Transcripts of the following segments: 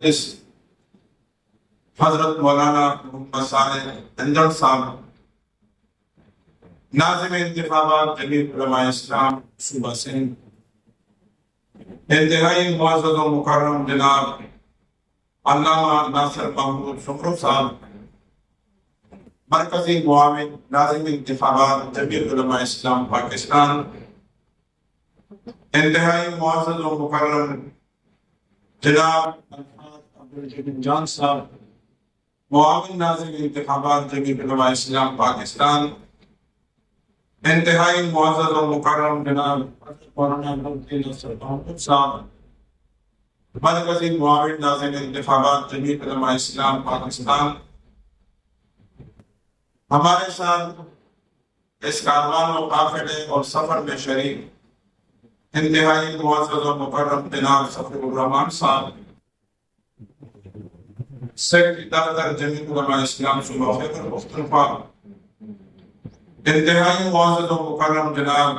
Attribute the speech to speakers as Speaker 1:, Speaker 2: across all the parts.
Speaker 1: اس حضرت مولانا محمد صالح انجل صاحب ناظم انتخابات جمعیت علماء اسلام صوبہ سندھ، انتہائی معزز و مکرم جناب علامہ ناصر محمود سکرو صاحب، مرکزی معاون ناظم انتخابات جمعیت علماء اسلام پاکستان، انتہائی معزز و مکرم جناب عبدالجلیل جان صاحب، معاون ناظم انتخابات جمعیت علماء اسلام پاکستان، انتہائی معزز و مکرم جناب مولانا عبدالجلیل محمود صاحب، مرکزی معاون ناظم انتخابات جمعیت علماء اسلام پاکستان، ہمارے ساتھ اس کاروان و قافلے اور سفر میں شریک انتہائی معزز و مکرم جناب سفیر الرحمان صاحب، سیکرٹری دفتر جمعیت علماء اسلام صوبہ خیبر پختونخوا، انتہائی معزز و مکرم جناب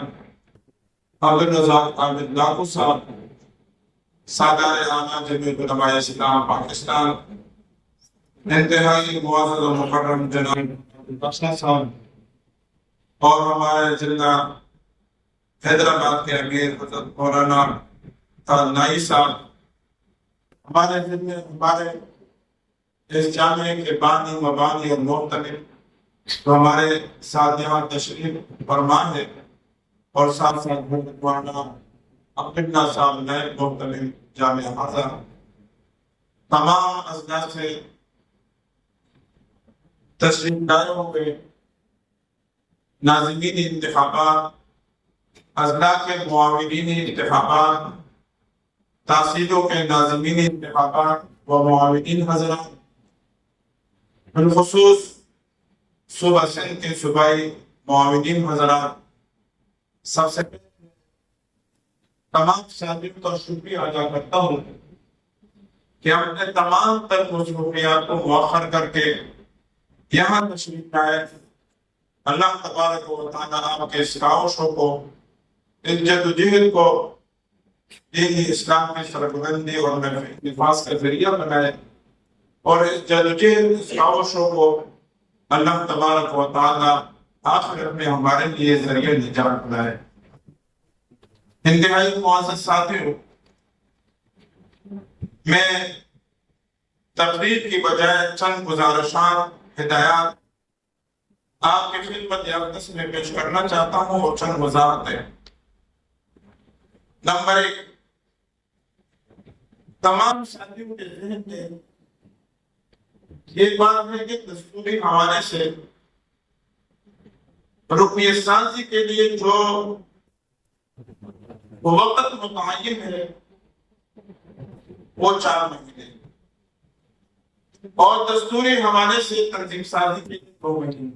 Speaker 1: عبدالرزاق عابد لاکو صاحب، سالار اعلیٰ جمعیت علماء اسلام پاکستان، انتہائی معزز و مکرم جناب بخشا صاحب، اور ہمارے ضلع حیدرآباد کے امیر حضرت مولانا نائی صاحب، ہمارے اس جامعے کے بانی مبانی اور محتمل تو ہمارے ساتھ یہاں تشریف فرما ہے، اور ساتھ ساتھ حضرت مولانا عبداللہ صاحب نئے محتمل جامعہ حاضر، تمام اضلاع سے تشریف لائے ہوئے ناظمین انتخابات، اضلاع کے معاونین انتخابات، تحصیلوں کے ناظمین انتخابات و معاونین حضرات، بالخصوص صوبہ سندھ کے صوبائی معاونین حضرات، سب سے پہلے تمام ساتھیوں کا شکریہ ادا کرتا ہوں کہ اپنے تمام تر مصروفیات کو مؤخر کر کے یہاں تشریف لائے۔ اللہ تبارک و تعالیٰ آپ کے اس کاوشوں کو، اس جدوجہد کو دینی اسلام کی سربلندی اور نفاذ کا ذریعہ بنائے، اور اس جدوجہد اس کاوشوں کو اللہ تبارک و تعالیٰ آخرت میں ہمارے لیے ذریعہ نجات بنائے۔ انتہائی معزز ساتھیوں، میں تقریر کی بجائے چند گزارشات، ہدایات آپ کی خدمت اقدس میں پیش کرنا چاہتا ہوں، اور چند وضاحتیں۔ نمبر 1، تمام ساتھیوں کے ذہن میں یہ بات ہے کہ دستوری حوالے سے رکنیت سازی کے لیے جو وقت متعین ہے وہ 4 مہینے، اور دستوری حوالے سے تنظیم سازی کے لیے 2 مہینے،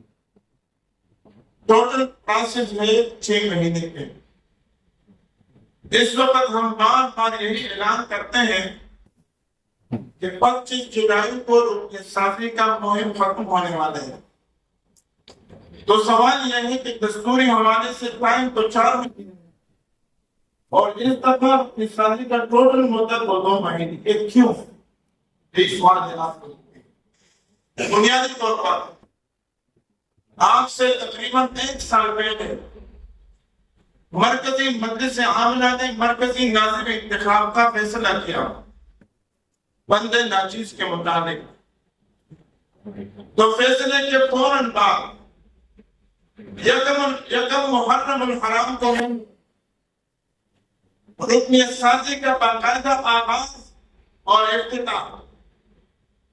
Speaker 1: ٹوٹل پروسیس ہے 6 مہینے کے۔ اس وقت ہم بار بار یہی اعلان کرتے ہیں کہ 25 جولائی کو رکنیت سازی کا مہم ختم ہونے والے ہیں، تو سوال یہ ہے کہ دستوری حوالے سے ٹائم تو 4 مہینے، اور اس دفعہ رکنیت سازی کا ٹوٹل مدت وہ 2 مہینے، یہ کیوں؟ ایک سوال جناب کو بنیادی طور پر آپ سے تقریباً 1 سال پہلے مرکزی مجلس عاملہ نے مرکزی ناظم انتخاب کا فیصلہ کیا بند ناچیز کے مطابق، تو فیصلے کے فوراً بعد یکم محرم الحرام کو رکنیت سازی کا باقاعدہ آغاز اور افتتاح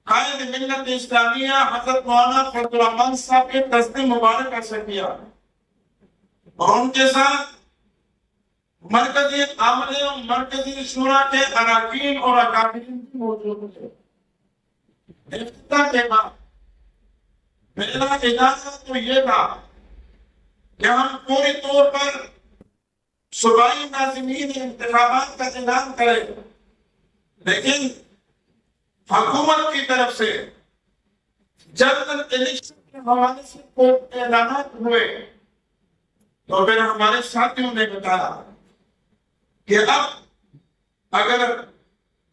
Speaker 1: قائد ملت اسلامیہ حضرت مولانا فضل الرحمان صاحب کے دست مبارک سے کیا، اور ان کے ساتھ مرکزی عاملے اور مرکزی شورا کے اراکین اور اکابرین بھی موجود تھے۔ افتتاح کے بعد میرا اجازہ تو یہ تھا کہ ہم پوری طور پر صوبائی ناظمین انتخابات کا اعلان کریں، لیکن حکومت کی طرف سے جنرل الیکشن کے حوالے سے کوئی اعلانات ہوئے، تو پھر ہمارے ساتھیوں نے بتایا کہ اب اگر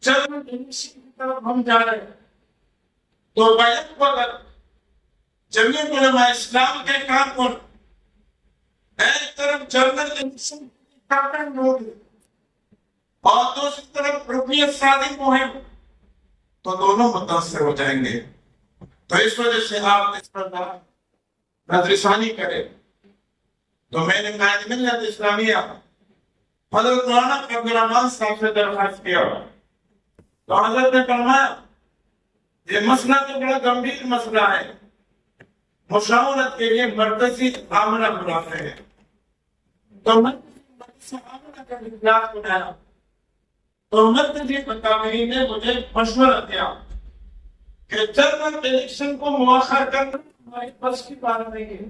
Speaker 1: جنرل الیکشن کی طرف ہم جا رہے ہیں تو بیک وقت جمعیت علماء اسلام کے کارکن ایک طرف جنرل الیکشن کیمپین لوگ اور دوسری طرف رکنیت سازی مہم، تو دونوں متاثر ہو جائیں گے۔ تو اس وجہ سے آپ اس پر نظر ثانی کریں۔ تو میں نے قائد ملت اسلامیہ حضرت مولانا عبدالرحمان صاحب سے درخواست کیا تو حضرت نے فرمایا یہ مسئلہ تو بڑا گمبھیر مسئلہ ہے، مشاورت کے لیے مرکزی عاملہ بلاتے ہیں۔ تو مرکزی عاملہ کا اجلاس بنایا تو مرکزی مقامین نے مجھے مشورہ دیا کہ جنرل الیکشن کو مؤخر کرنا ہماری بس کی بات نہیں ہے۔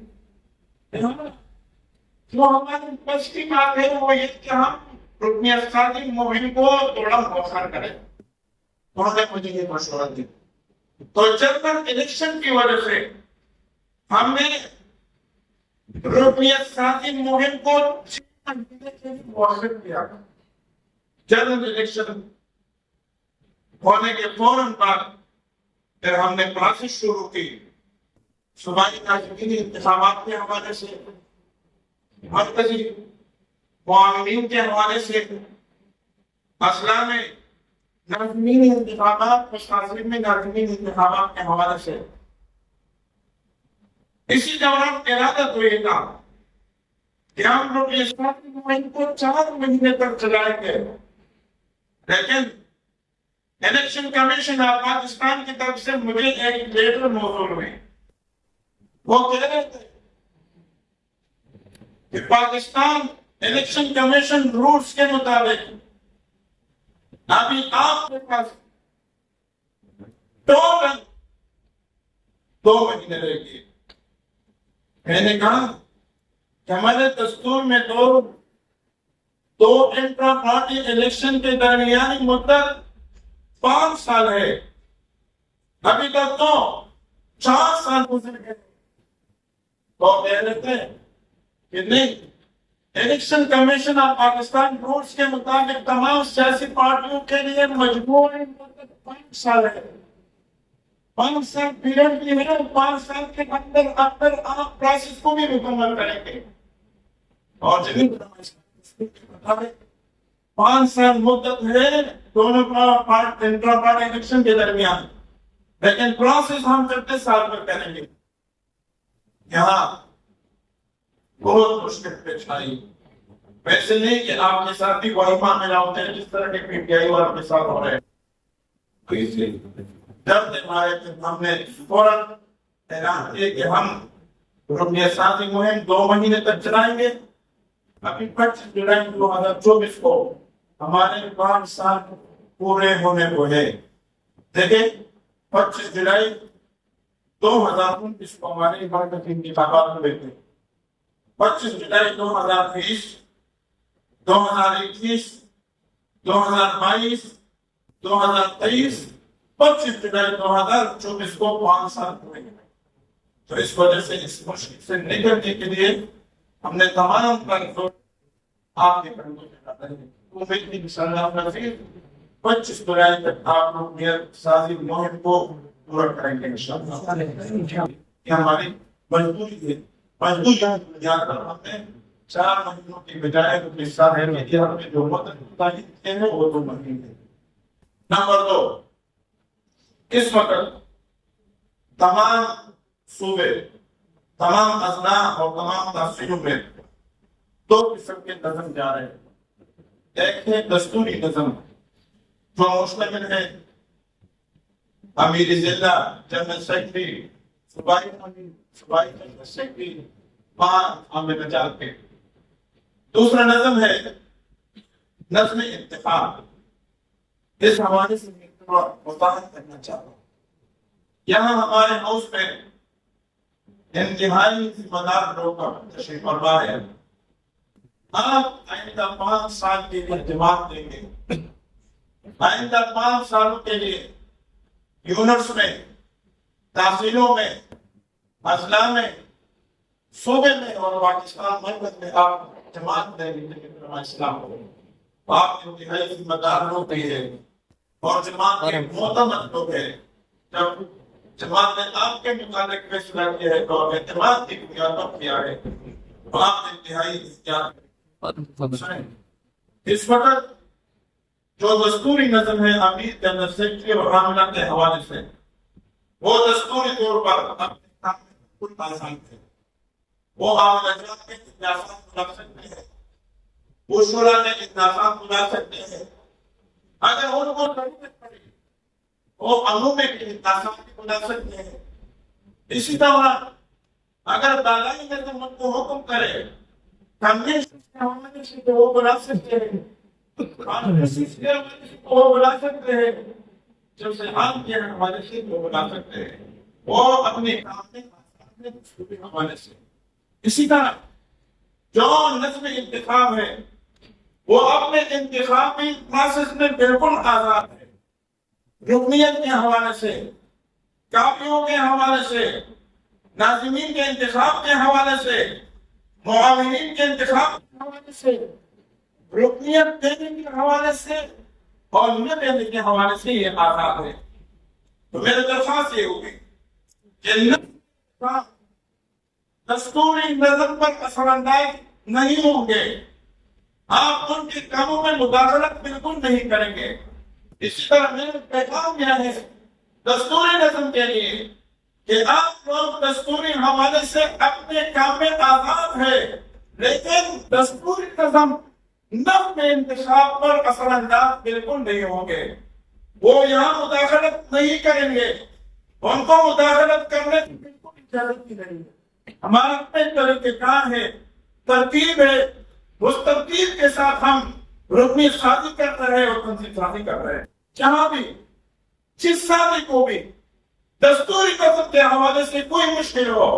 Speaker 1: جو ہماری بس کی بات ہے وہ یہ کہ ہم رکنیت سازی مہم کو تھوڑا مؤخر کریں۔ انہوں نے مجھے یہ مشورہ دی۔ تو جنرل الیکشن کی وجہ سے ہم نے رکنیت سازی مہم کو 6 مہینے کے لیے مؤخر کیا۔ جنرل الیکشن ہونے کے فوراً بعد پھر ہم نے پروسیس شروع کی، صوبائی ناظمین انتخابات کے حوالے سے، مرکزی معاونین کے حوالے سے، اضلاع میں ناظمین انتخابات، مشاورین میں ناظمین انتخابات کے حوالے سے۔ اسی دوران ارادہ تو یہ تھا کہ ہم لوگ اس مہم کو 4 مہینے تک چلائیں گے، لیکن الیکشن کمیشن آف پاکستان کی طرف سے مجھے ایک لیٹر موصول ہوئی۔ وہ کہہ رہے تھے کہ پاکستان الیکشن کمیشن رولز کے مطابق ابھی آپ کے پاس ٹوٹل 2 مہینے رہ گئے۔ میں نے کہا کہ ہمارے دستور میں دو انٹرا پارٹی الیکشن کے درمیانی مدت 5 سال ہے، ابھی تک تو 4 سال گزر گئے۔ تو کہہ رہے تھے کہ نہیں، election commission of Pakistan rules کے مطابق تمام سیاسی پارٹیوں کے لیے مجموعی مدت 5 سال ہے۔ 5 سال پیریڈ بھی ہے، 5 سال کے اندر آپ پروسیس کو بھی مکمل کریں گے۔ اور جنہیں 5 سال مدت ہے دونوں انٹرا پارٹی الیکشن کے درمیان، لیکن پروسیس ہم 30 سال میں کریں گے۔ یہاں بہت مشکل پیش آئی، ویسے نہیں کہ آپ کے ساتھ بھی وہیمہ میں ہوتے ہیں جس طرح کے پی ٹی آئی والوں کے ساتھ ہو رہے ہیں۔ جب ہم نے فوراً اعلان کیا کہ ہم رکنیت سازی مہم 2 مہینے تک چلائیں گے۔ ابھی 25 جولائی 2024 کو ہمارے 5 سال پورے ہونے کو ہے۔ دیکھیں 25 جولائی 2019 کو ہمارے مرکزی انتخابات ہوئے تھے۔ 25 جولائی 2020، 2021، 2022، 2023، 25 جولائی 2024 کو 5 سال پورے ہوئے۔ تو اس وجہ سے اس مشکل سے نکلنے کے لیے ہم نے تمام پر آپ کے قدموں میں ڈالا ہے۔ امید کی انشاءاللہ نظیر 25 جولائی تک آپ لوگ رکنیت سازی مہم کو پورا کریں گے انشاءاللہ۔ یہ ہماری مجبوری ہے، مجبوری یاد رکھنا ہے۔ 4 مہینوں کی بجائے رکنیت سازی کے لیے ہم نے جو مدت متعین کی ہے وہ 2 مہینے۔ نمبر 2، اس وقت تمام صوبے، تمام اضلاع اور تمام تحصیلوں میں 2 قسم کے نظم جا رہے ہیں۔ ایک ہے دستوری نظم جو مشتمل ہے امیر ضلع، جنرل سیکرٹری، صوبائی جنرل سیکرٹری، 5 عامل مجال کے۔ دوسرا نظم ہے نظم انتخاب۔ اس حوالے سے میں تھوڑا وضاحت کرنا چاہتا ہوں۔ یہاں ہمارے ہاؤس میں انتہائی ذمہ دار لوگ کا تشریف فرما ہے۔ آپ آئندہ 5 سال کے لیے اہتمام دیں گے۔ آئندہ 5 سالوں کے لیے یونٹس میں، تحصیلوں میں، اضلاع میں، صوبے میں اور پاکستان مرکز میں آپ اہتمام دیں گے۔ اسلام کو آپ انتہائی ذمہ دار لوگ بھی ہیں۔ اور جماعت کے معتمد لوگ ہیں، جب جماعت نے آپ کے متعلق فیصلہ کیا ہے تو اعتماد کی بنیاد پر کیا ہے، آپ انتہائی احتیاط۔ اس وقت جو دستوری نظم ہے امیر جنرل سیکرٹری اور عاملہ کے حوالے سے، وہ دستوری طور پر اپنے کام میں کل آسان تھے، وہ اجلاس کے اجلاسات بلا سکتے ہیں، وہ شورا کے اجلاسات بلا سکتے ہیں، اگر ان کو ضرورت پڑے وہ عمومے کے اجلاسات بھی بلا سکتے ہیں۔ اسی طرح اگر بالائی نظم ان کو حکم کرے کنوینشن کے حوالے سے تو وہ بلا سکتے ہیں، کانفرنس کے حوالے سے تو وہ بلا سکتے ہیں، جب سے عام کے حوالے سے وہ بلا سکتے ہیں، وہ اپنے کام میں دستوری حوالے سے۔ اسی طرح جو نظم انتخاب ہے وہ اپنے انتخابی پروسیس میں بالکل آزاد ہے، رکنیت کے حوالے سے، کاپیوں کے حوالے سے، ناظمین کے انتخاب کے حوالے سے، معاونین کے انتخاب کے حوالے سے، رکنیت دینے کے حوالے سے اور نہ دینے کے حوالے سے یہ آزاد ہے۔ تو میری درخواست یہ ہوگی کہ دستوری نظم پر اثر انداز نہیں ہوں گے، آپ ان کے کاموں میں مداخلت بالکل نہیں کریں گے۔ اس طرح میرا پیغام یہ ہے دستوری نظم کے لیے کہ آپ لوگ دستوری حوالے سے اپنے کام میں آزاد ہے، لیکن دستوری نظم نظم انتخاب پر اثر انداز بالکل نہیں ہوں گے، وہ یہاں مداخلت نہیں کریں گے، ان کو مداخلت کرنے کی بالکل اجازت نہیں ہے۔ ہمارا اپنے طریقہ کار ہے، ترتیب ہے، اس ترتیب کے ساتھ ہم رکنی سازی کر رہے ہیں اور تنظیم سازی کر رہے ہیں۔ جہاں بھی جس سازی کو بھی دستوری نظم کے حوالے سے کوئی مشکل ہو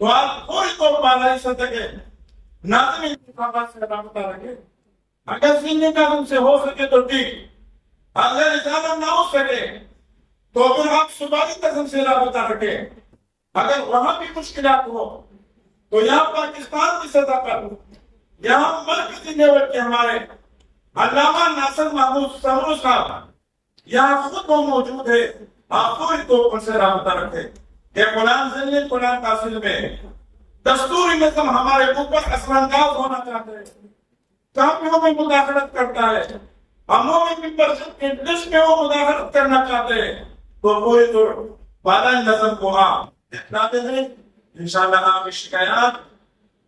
Speaker 1: تو آپ کوئی تو بالائی سطح کے ناظم انتخابات سے رابطہ رکھیں، اگر ضمنی نظم سے ہو سکے تو ٹھیک، اگر اجازت نہ ہو سکے تو پھر آپ صوبائی نظم سے رابطہ رکھیں، اگر وہاں بھی مشکلات ہو تو یہاں پاکستان کی سطح پر، یہاں مرکزی لیول کے ہمارے علامہ ناصر محمود سمرو صاحب یہاں خود وہ موجود ہے، آپ پوری طور پر سے رابطہ رکھیں کہ قرآن ضمنی قرآن تاثیر میں دستوری نظم ہمارے اوپر اثر انداز ہونا چاہتے ہیں، کامیوں میں مداخلت کرتا ہے، عمومی ممبرشپ کے لسٹ میں وہ مداخلت کرنا چاہتے ہیں، تو پوری طور بالائی نظم کو آپ اطلاعتے ہیں، انشاءاللہ آپ کی شکایات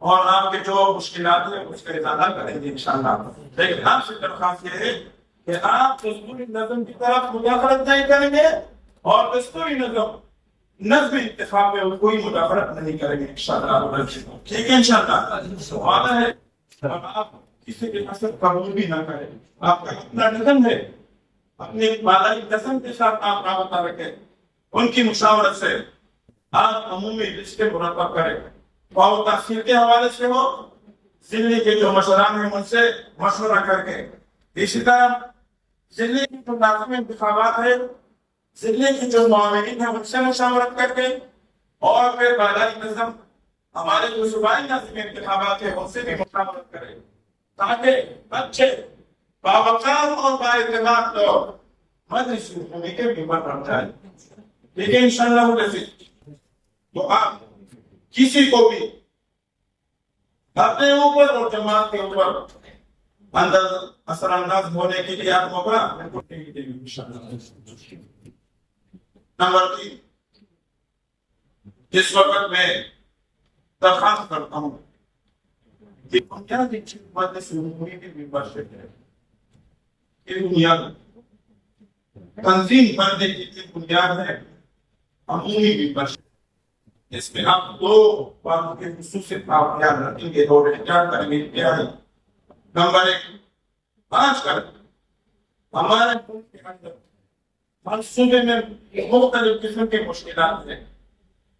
Speaker 1: اور آپ کے جو مشکلات ہیں اس کا اضافہ کریں گے انشاءاللہ۔ لیکن آپ سے درخواست یہ ہے کہ آپ دستوری نظم کی طرف مداخلت نہیں کریں گے اور دستوری نظم انتخاب میں کوئی مداخلت نہیں کریں گے انشاءاللہ۔ ٹھیک ہے انشاءاللہ، وعدہ ہے، اور آپ کسی کے حسد قبول بھی نہ کریں، آپ کا اپنا نظم ہے، اپنے بالائی نظم کے ساتھ آپ رابطہ رکھیں، ان کی مشاورت سے آپ عمومی لسٹیں مرتب کریں، اور تحصیل کے حوالے سے ہو، ضلع کے جو مشران ہیں ان سے مشورہ کر کے، اسی طرح ضلع کی جو ناظم انتخابات ہے، ضلع کی جو معاونین ہیں ان سے مشاورت کر کے، اور پھر بالائی نظم ہمارے جو صوبائی ناظم انتخابات ہیں ان سے بھی مشاورت کریں، تاکہ اچھے باوقار اور بااعتماد لوگ مجلس عمومی کے ممبر بن جائیں۔ ٹھیک ہے انشاءاللہ۔ تو آپ کسی کو بھی اپنے اوپر اور جماعت کے اوپر اندر اثر انداز ہونے کے لیے آپ موقع نہیں دیں گے انشاءاللہ۔ نمبر 3، اس وقت میں درخواست کرتا ہوں کہ بنیادی مجلس عمومی کی ممبرشپ ہے، یہ بنیاد تنظیم بننے کی بنیاد ہے عمومی ممبرشپ۔ اس میں آپ دو باتوں کے خصوصی خیال رکھیں گے اور احتیاط کریں گے۔ کیا ہے؟ نمبر 1، آج کل ہمارے ملک کے اندر ہر صوبے میں مختلف قسم کے مشکلات ہیں،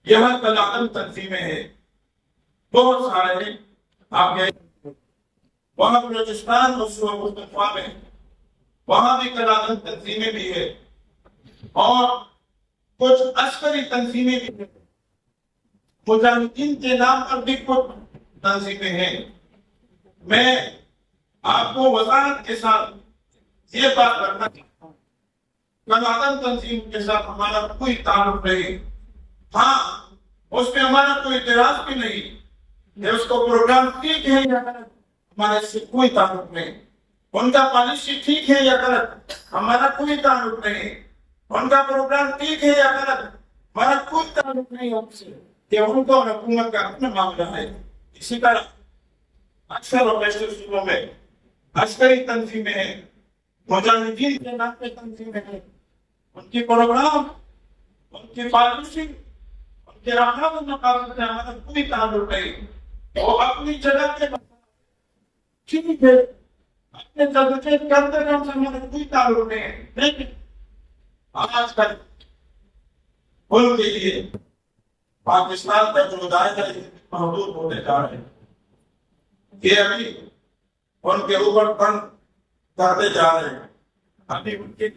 Speaker 1: یہاں تلاعلم تنظیمیں ہیں، بہت سارے ہیں، آپ وہاں بلوچستان اور صوبہ پختونخوا میں وہاں بھی تلاعلم تنظیمیں بھی ہیں اور کچھ عسکری تنظیمیں بھی ہیں، مجاہدین کے نام پر بھی کچھ تنظیمیں ہیں۔ میں آپ کو وضاحت کے ساتھ یہ بات کرنا چاہتا ہوں قدم تنظیم کے ساتھ ہمارا کوئی تعلق نہیں. ہاں اس میں ہمارا کوئی اعتراض بھی نہیں کہ اس کو پروگرام ٹھیک ہے یا غلط، ہمارا اس سے کوئی تعلق نہیں. ان کا پالیسی ٹھیک ہے یا غلط، ہمارا کوئی تعلق نہیں. ان کا پروگرام ٹھیک ہے یا غلط، ہمارا کوئی تعلق نہیں ان سے، کہ ان کو حکومت کا اپنا معاملہ ہے. اسی طرح اکثر اور بیشتر صوبوں میں عسکری تنظیمیں ہیں، مجاہدین کے نام پہ تنظیمیں ہیں. ان کی پروگرام، ان کی پالیسی، ان کے رہنما مقاصد سے ہمارا کوئی تعلق نہیں. وہ اپنی جگہ کے ٹھیک ہے، اپنے جذبے کرتے ہیں، ہم سے ہمارا کوئی تعلق نہیں ہے. لیکن آج کل ان کے لیے پاکستان کا جو دائرہ محدود ہوتے جا رہے ہیں، یہ ابھی ان کے اوپر بند کرتے جا رہے ہیں. ابھی ان کے